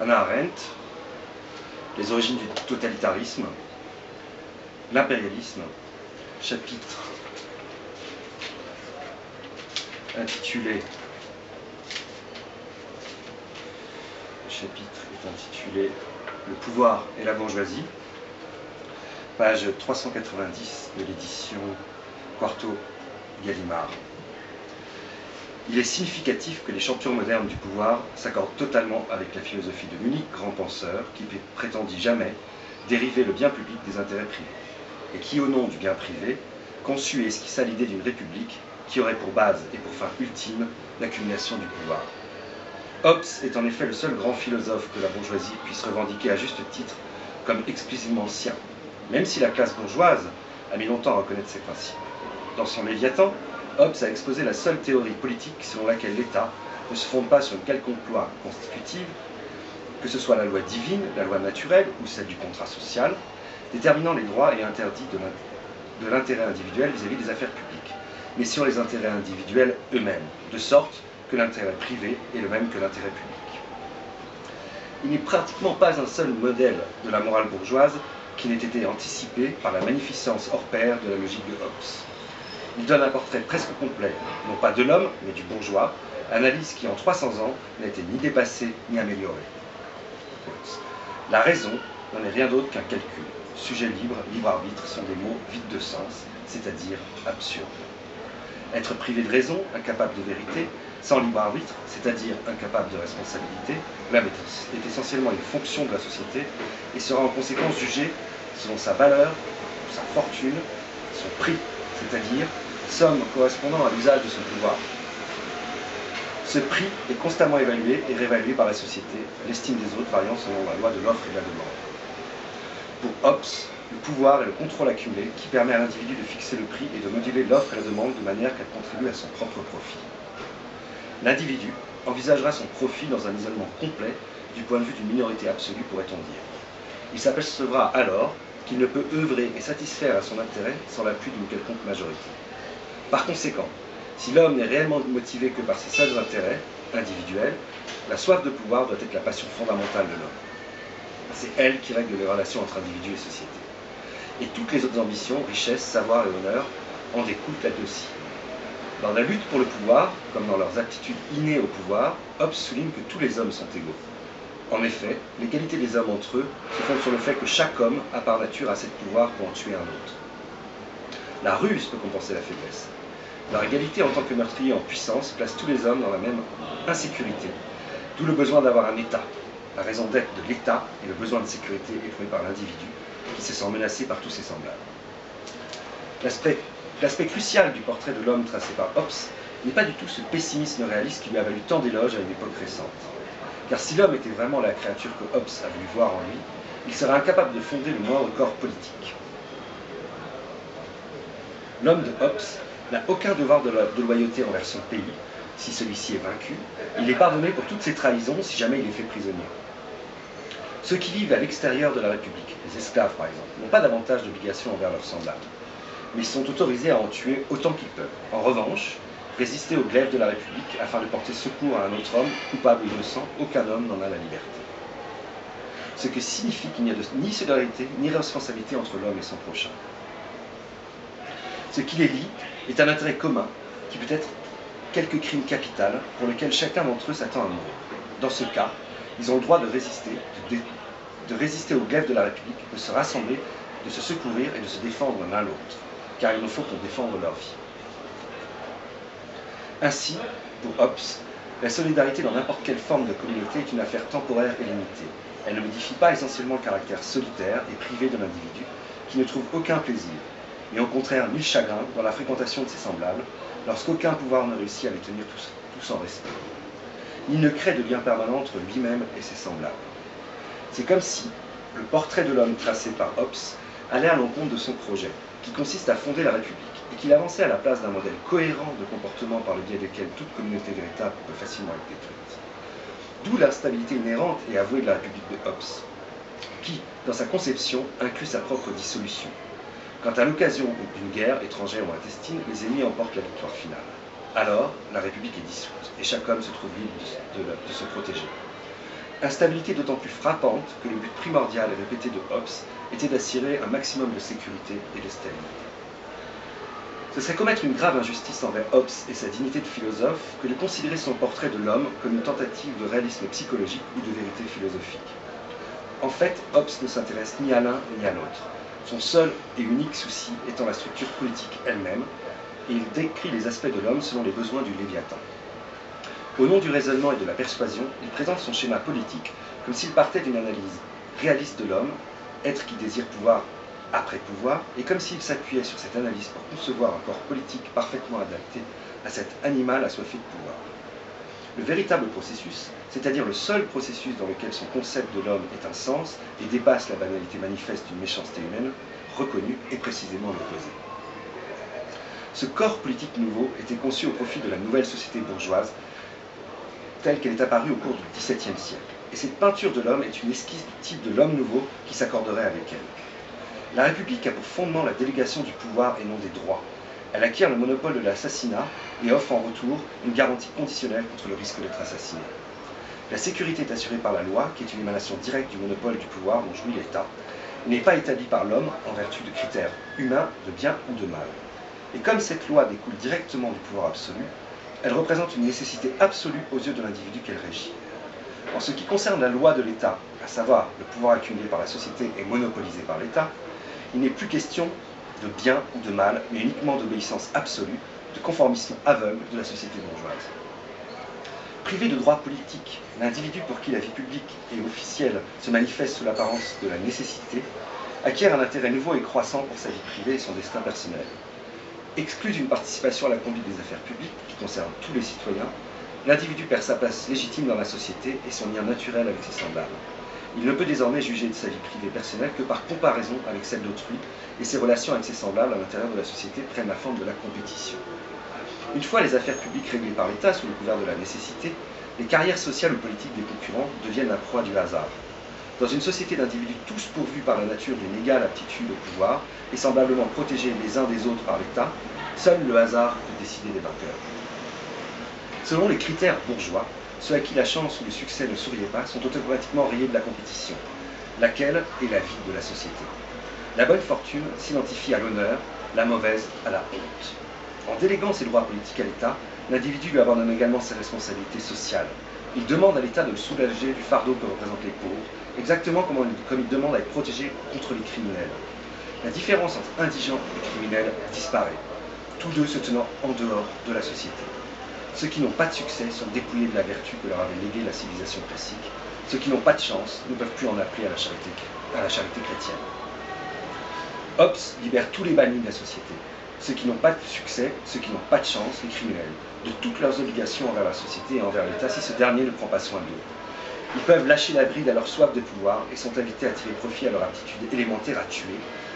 Hannah Arendt, les origines du totalitarisme, l'impérialisme, chapitre intitulé Le pouvoir et la bourgeoisie, page 390 de l'édition Quarto Gallimard. Il est significatif que les champions modernes du pouvoir s'accordent totalement avec la philosophie de l'unique grand penseur qui prétendit jamais dériver le bien public des intérêts privés, et qui, au nom du bien privé, conçut et esquissa l'idée d'une république qui aurait pour base et pour fin ultime l'accumulation du pouvoir. Hobbes est en effet le seul grand philosophe que la bourgeoisie puisse revendiquer à juste titre comme exclusivement sien, même si la classe bourgeoise a mis longtemps à reconnaître ses principes. Dans son Léviathan, Hobbes a exposé la seule théorie politique selon laquelle l'État ne se fonde pas sur une quelconque loi constitutive, que ce soit la loi divine, la loi naturelle ou celle du contrat social, déterminant les droits et interdits de l'intérêt individuel vis-à-vis des affaires publiques, mais sur les intérêts individuels eux-mêmes, de sorte que l'intérêt privé est le même que l'intérêt public. Il n'est pratiquement pas un seul modèle de la morale bourgeoise qui n'ait été anticipé par la magnificence hors pair de la logique de Hobbes. Il donne un portrait presque complet, non pas de l'homme, mais du bourgeois, analyse qui en 300 ans n'a été ni dépassée ni améliorée. La raison n'en est rien d'autre qu'un calcul. Sujet libre, libre arbitre sont des mots vides de sens, c'est-à-dire absurdes. Être privé de raison, incapable de vérité, sans libre arbitre, c'est-à-dire incapable de responsabilité, l'homme est essentiellement une fonction de la société et sera en conséquence jugé selon sa valeur, sa fortune, son prix, c'est-à-dire somme correspondant à l'usage de son pouvoir. Ce prix est constamment évalué et réévalué par la société, l'estime des autres variant selon la loi de l'offre et de la demande. Pour Hobbes, le pouvoir est le contrôle accumulé qui permet à l'individu de fixer le prix et de moduler l'offre et la demande de manière qu'elle contribue à son propre profit. L'individu envisagera son profit dans un isolement complet du point de vue d'une minorité absolue, pourrait-on dire. Il s'apercevra alors qu'il ne peut œuvrer et satisfaire à son intérêt sans l'appui d'une quelconque majorité. Par conséquent, si l'homme n'est réellement motivé que par ses seuls intérêts individuels, la soif de pouvoir doit être la passion fondamentale de l'homme. C'est elle qui règle les relations entre individus et société. Et toutes les autres ambitions, richesses, savoir et honneur, en découlent elles aussi. Dans la lutte pour le pouvoir, comme dans leurs aptitudes innées au pouvoir, Hobbes souligne que tous les hommes sont égaux. En effet, l'égalité des hommes entre eux se fonde sur le fait que chaque homme a par nature assez de pouvoir pour en tuer un autre. La ruse peut compenser la faiblesse. Leur égalité en tant que meurtrier en puissance place tous les hommes dans la même insécurité, d'où le besoin d'avoir un État. La raison d'être de l'État est le besoin de sécurité éprouvé par l'individu, qui se sent menacé par tous ses semblables. L'aspect crucial du portrait de l'homme tracé par Hobbes n'est pas du tout ce pessimisme réaliste qui lui a valu tant d'éloges à une époque récente. Car si l'homme était vraiment la créature que Hobbes a voulu voir en lui, il serait incapable de fonder le moindre corps politique. L'homme de Hobbes n'a aucun devoir de loyauté envers son pays, si celui-ci est vaincu. Il est pardonné pour toutes ses trahisons si jamais il est fait prisonnier. Ceux qui vivent à l'extérieur de la République, les esclaves par exemple, n'ont pas davantage d'obligations envers leurs semblables, mais ils sont autorisés à en tuer autant qu'ils peuvent. En revanche, résister au glaive de la République afin de porter secours à un autre homme, coupable ou innocent, aucun homme n'en a la liberté. Ce que signifie qu'il n'y a ni solidarité ni responsabilité entre l'homme et son prochain. Ce qui les lie est un intérêt commun qui peut être quelque crime capital pour lequel chacun d'entre eux s'attend à mourir. Dans ce cas, ils ont le droit de résister au glaive de la République, de se rassembler, de se secourir et de se défendre l'un l'autre, car il ne faut pour défendre leur vie. Ainsi, pour Hobbes, la solidarité dans n'importe quelle forme de communauté est une affaire temporaire et limitée. Elle ne modifie pas essentiellement le caractère solitaire et privé de l'individu, qui ne trouve aucun plaisir, mais au contraire mille chagrins dans la fréquentation de ses semblables, lorsqu'aucun pouvoir ne réussit à les tenir tous en respect. Il ne crée de lien permanent entre lui-même et ses semblables. C'est comme si le portrait de l'homme tracé par Hobbes allait à l'encontre de son projet, qui consiste à fonder la République, et qu'il avançait à la place d'un modèle cohérent de comportement par le biais desquels toute communauté véritable peut facilement être détruite. D'où l'instabilité inhérente et avouée de la République de Hobbes, qui, dans sa conception, inclut sa propre dissolution. Quand à l'occasion d'une guerre, étrangère ou intestine, les ennemis emportent la victoire finale. Alors, la République est dissoute, et chaque homme se trouve libre de se protéger. Instabilité d'autant plus frappante que le but primordial et répété de Hobbes était d'assurer un maximum de sécurité et de stabilité. Ce serait commettre une grave injustice envers Hobbes et sa dignité de philosophe que de considérer son portrait de l'homme comme une tentative de réalisme psychologique ou de vérité philosophique. En fait, Hobbes ne s'intéresse ni à l'un ni à l'autre, son seul et unique souci étant la structure politique elle-même, et il décrit les aspects de l'homme selon les besoins du Léviathan. Au nom du raisonnement et de la persuasion, il présente son schéma politique comme s'il partait d'une analyse réaliste de l'homme, être qui désire pouvoir après pouvoir, et comme s'il s'appuyait sur cette analyse pour concevoir un corps politique parfaitement adapté à cet animal assoiffé de pouvoir. Le véritable processus, c'est-à-dire le seul processus dans lequel son concept de l'homme est un sens et dépasse la banalité manifeste d'une méchanceté humaine, reconnue est précisément l'opposé. Ce corps politique nouveau était conçu au profit de la nouvelle société bourgeoise, telle qu'elle est apparue au cours du XVIIe siècle. Et cette peinture de l'homme est une esquisse du type de l'homme nouveau qui s'accorderait avec elle. La République a pour fondement la délégation du pouvoir et non des droits. Elle acquiert le monopole de l'assassinat et offre en retour une garantie conditionnelle contre le risque d'être assassiné. La sécurité est assurée par la loi, qui est une émanation directe du monopole du pouvoir dont jouit l'État, et n'est pas établie par l'homme en vertu de critères humains de bien ou de mal. Et comme cette loi découle directement du pouvoir absolu, elle représente une nécessité absolue aux yeux de l'individu qu'elle régit. En ce qui concerne la loi de l'État, à savoir le pouvoir accumulé par la société et monopolisé par l'État, il n'est plus question de bien ou de mal, mais uniquement d'obéissance absolue, de conformisme aveugle de la société bourgeoise. Privé de droits politiques, l'individu pour qui la vie publique et officielle se manifeste sous l'apparence de la nécessité, acquiert un intérêt nouveau et croissant pour sa vie privée et son destin personnel. Exclu d'une participation à la conduite des affaires publiques, qui concerne tous les citoyens, l'individu perd sa place légitime dans la société et son lien naturel avec ses semblables. Il ne peut désormais juger de sa vie privée personnelle que par comparaison avec celle d'autrui, et ses relations avec ses semblables à l'intérieur de la société prennent la forme de la compétition. Une fois les affaires publiques réglées par l'État sous le couvert de la nécessité, les carrières sociales ou politiques des concurrents deviennent la proie du hasard. Dans une société d'individus tous pourvus par la nature d'une égale aptitude au pouvoir et semblablement protégés les uns des autres par l'État, seul le hasard peut décider des vainqueurs. Selon les critères bourgeois, ceux à qui la chance ou le succès ne souriaient pas sont automatiquement rayés de la compétition, laquelle est la vie de la société. La bonne fortune s'identifie à l'honneur, la mauvaise à la honte. En déléguant ses droits politiques à l'État, l'individu lui abandonne également ses responsabilités sociales. Il demande à l'État de le soulager du fardeau que représentent les pauvres, exactement comme il demande à être protégé contre les criminels. La différence entre indigent et criminel disparaît, tous deux se tenant en dehors de la société. Ceux qui n'ont pas de succès sont dépouillés de la vertu que leur avait léguée la civilisation classique. Ceux qui n'ont pas de chance ne peuvent plus en appeler à la charité chrétienne. Hobbes libère tous les bannis de la société. Ceux qui n'ont pas de succès, ceux qui n'ont pas de chance, les criminels, de toutes leurs obligations envers la société et envers l'État si ce dernier ne prend pas soin d'eux. Ils peuvent lâcher la bride à leur soif de pouvoir et sont invités à tirer profit à leur aptitude élémentaire à tuer,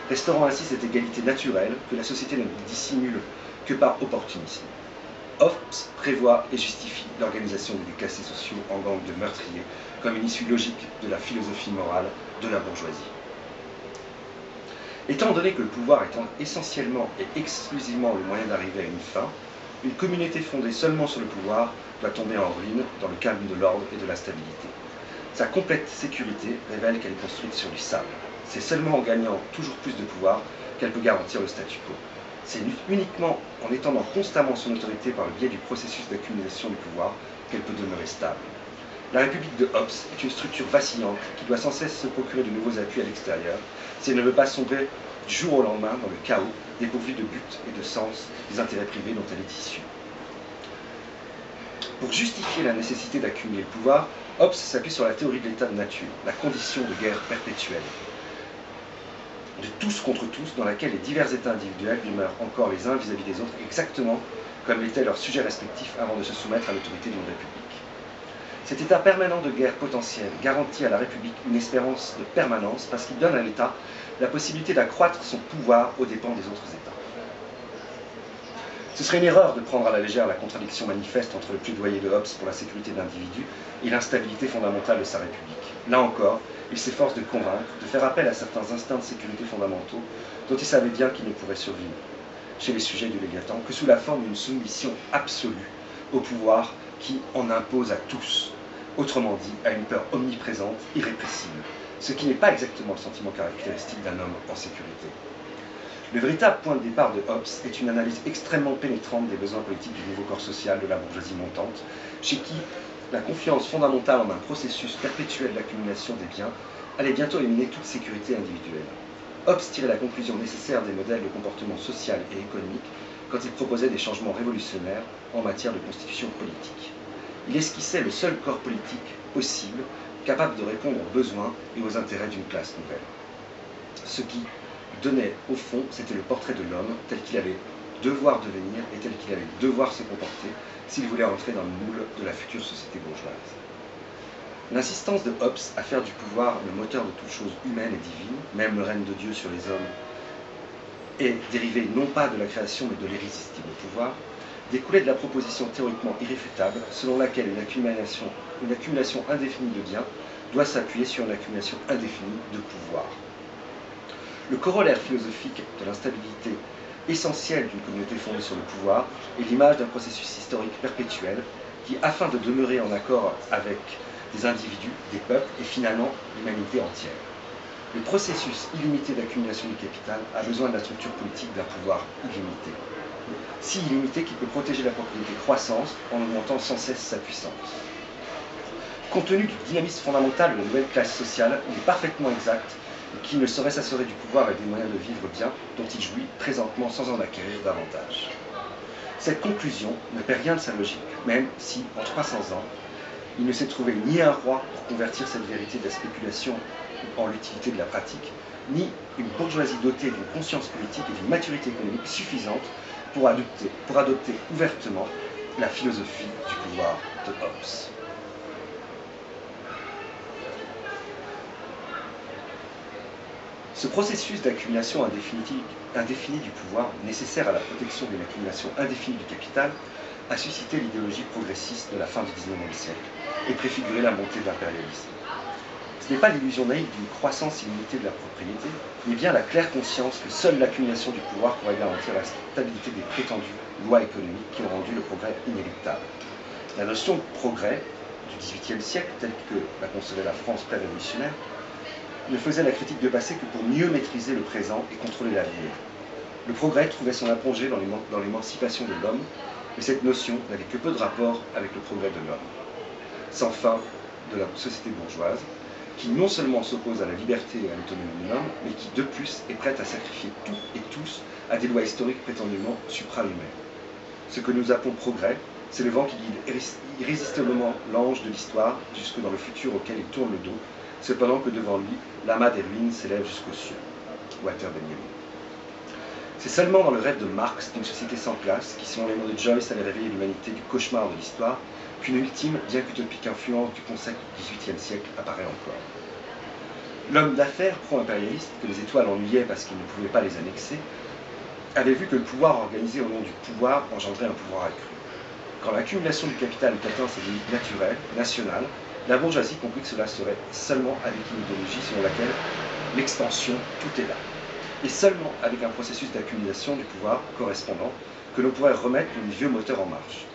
restaurant ainsi cette égalité naturelle que la société ne dissimule que par opportunisme. Hobbes prévoit et justifie l'organisation des classes sociaux en gangs de meurtriers comme une issue logique de la philosophie morale de la bourgeoisie. Étant donné que le pouvoir étant essentiellement et exclusivement le moyen d'arriver à une fin, une communauté fondée seulement sur le pouvoir doit tomber en ruine dans le calme de l'ordre et de la stabilité. Sa complète sécurité révèle qu'elle est construite sur du sable. C'est seulement en gagnant toujours plus de pouvoir qu'elle peut garantir le statu quo. C'est uniquement en étendant constamment son autorité par le biais du processus d'accumulation du pouvoir qu'elle peut demeurer stable. La République de Hobbes est une structure vacillante qui doit sans cesse se procurer de nouveaux appuis à l'extérieur si elle ne veut pas sombrer du jour au lendemain dans le chaos, dépourvu de but et de sens des intérêts privés dont elle est issue. Pour justifier la nécessité d'accumuler le pouvoir, Hobbes s'appuie sur la théorie de l'état de nature, la condition de guerre perpétuelle, de tous contre tous, dans laquelle les divers états individuels demeurent encore les uns vis-à-vis des autres exactement comme l'étaient leurs sujets respectifs avant de se soumettre à l'autorité d'une république. Cet état permanent de guerre potentielle garantit à la République une espérance de permanence parce qu'il donne à l'État la possibilité d'accroître son pouvoir aux dépens des autres États. Ce serait une erreur de prendre à la légère la contradiction manifeste entre le plaidoyer de Hobbes pour la sécurité de l'individu et l'instabilité fondamentale de sa République. Là encore, il s'efforce de convaincre, de faire appel à certains instincts de sécurité fondamentaux dont il savait bien qu'ils ne pourraient survivre chez les sujets du Léviathan que sous la forme d'une soumission absolue au pouvoir qui en impose à tous, autrement dit à une peur omniprésente, irrépressible, ce qui n'est pas exactement le sentiment caractéristique d'un homme en sécurité. Le véritable point de départ de Hobbes est une analyse extrêmement pénétrante des besoins politiques du nouveau corps social de la bourgeoisie montante, chez qui la confiance fondamentale en un processus perpétuel d'accumulation des biens allait bientôt éliminer toute sécurité individuelle. Hobbes tirait la conclusion nécessaire des modèles de comportement social et économique quand il proposait des changements révolutionnaires en matière de constitution politique. Il esquissait le seul corps politique possible capable de répondre aux besoins et aux intérêts d'une classe nouvelle. Ce qui donnait, au fond, c'était le portrait de l'homme tel qu'il allait devoir devenir et tel qu'il allait devoir se comporter s'il voulait entrer dans le moule de la future société bourgeoise. L'insistance de Hobbes à faire du pouvoir le moteur de toute chose humaine et divine, même le règne de Dieu sur les hommes, est dérivée non pas de la création mais de l'irrésistible pouvoir, découlait de la proposition théoriquement irréfutable selon laquelle une accumulation indéfinie de biens doit s'appuyer sur une accumulation indéfinie de pouvoir. Le corollaire philosophique de l'instabilité essentielle d'une communauté fondée sur le pouvoir est l'image d'un processus historique perpétuel qui, afin de demeurer en accord avec des individus, des peuples et finalement l'humanité entière. Le processus illimité d'accumulation du capital a besoin de la structure politique d'un pouvoir illimité. Si illimité qu'il peut protéger la propriété croissance en augmentant sans cesse sa puissance. Compte tenu du dynamisme fondamental de la nouvelle classe sociale, il est parfaitement exact qu'il ne saurait s'assurer du pouvoir avec des moyens de vivre bien dont il jouit présentement sans en acquérir davantage. Cette conclusion ne perd rien de sa logique, même si, en 300 ans, il ne s'est trouvé ni un roi pour convertir cette vérité de la spéculation en l'utilité de la pratique, ni une bourgeoisie dotée d'une conscience politique et d'une maturité économique suffisante pour adopter ouvertement la philosophie du pouvoir de Hobbes. Ce processus d'accumulation indéfinie du pouvoir, nécessaire à la protection d'une accumulation indéfinie du capital, a suscité l'idéologie progressiste de la fin du XIXe siècle et préfiguré la montée de l'impérialisme. Ce n'est pas l'illusion naïve d'une croissance illimitée de la propriété, mais bien la claire conscience que seule l'accumulation du pouvoir pourrait garantir la stabilité des prétendues lois économiques qui ont rendu le progrès inéluctable. La notion de progrès du XVIIIe siècle, telle que la concevait la France pré-révolutionnaire, ne faisait la critique de passé que pour mieux maîtriser le présent et contrôler l'avenir. Le progrès trouvait son apogée dans l'émancipation de l'homme, mais cette notion n'avait que peu de rapport avec le progrès de l'homme. Sans fin de la société bourgeoise, qui non seulement s'oppose à la liberté et à l'autonomie de l'homme, mais qui de plus est prête à sacrifier tout et tous à des lois historiques prétendument suprahumaines. Ce que nous appelons progrès, c'est le vent qui guide irrésistiblement l'ange de l'histoire jusque dans le futur auquel il tourne le dos, cependant que devant lui, l'amas des ruines s'élève jusqu'aux cieux. Walter Benjamin. C'est seulement dans le rêve de Marx d'une société sans classe, qui selon les mots de Joyce allait réveiller l'humanité du cauchemar de l'histoire, qu'une ultime, bien qu'utopique influence du concept du XVIIIe siècle apparaît encore. L'homme d'affaires pro-impérialiste, que les étoiles ennuyaient parce qu'il ne pouvait pas les annexer, avait vu que le pouvoir organisé au nom du pouvoir engendrait un pouvoir accru. Quand l'accumulation du capital eut atteint ses limites naturelles, nationales, la bourgeoisie comprit que cela serait seulement avec une idéologie selon laquelle l'expansion, tout est là. Et seulement avec un processus d'accumulation du pouvoir correspondant que l'on pourrait remettre le vieux moteur en marche.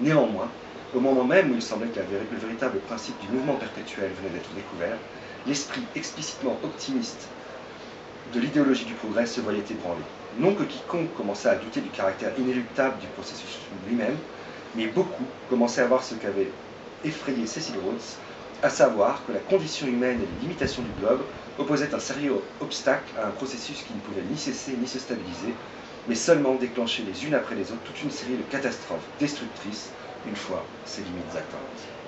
Néanmoins, au moment même où il semblait que le véritable principe du mouvement perpétuel venait d'être découvert, l'esprit explicitement optimiste de l'idéologie du progrès se voyait ébranlé. Non que quiconque commençait à douter du caractère inéluctable du processus lui-même, mais beaucoup commençaient à voir ce qu'avait effrayé Cecil Rhodes, à savoir que la condition humaine et les limitations du globe opposaient un sérieux obstacle à un processus qui ne pouvait ni cesser ni se stabiliser, mais seulement déclencher les unes après les autres toute une série de catastrophes destructrices une fois ces limites atteintes.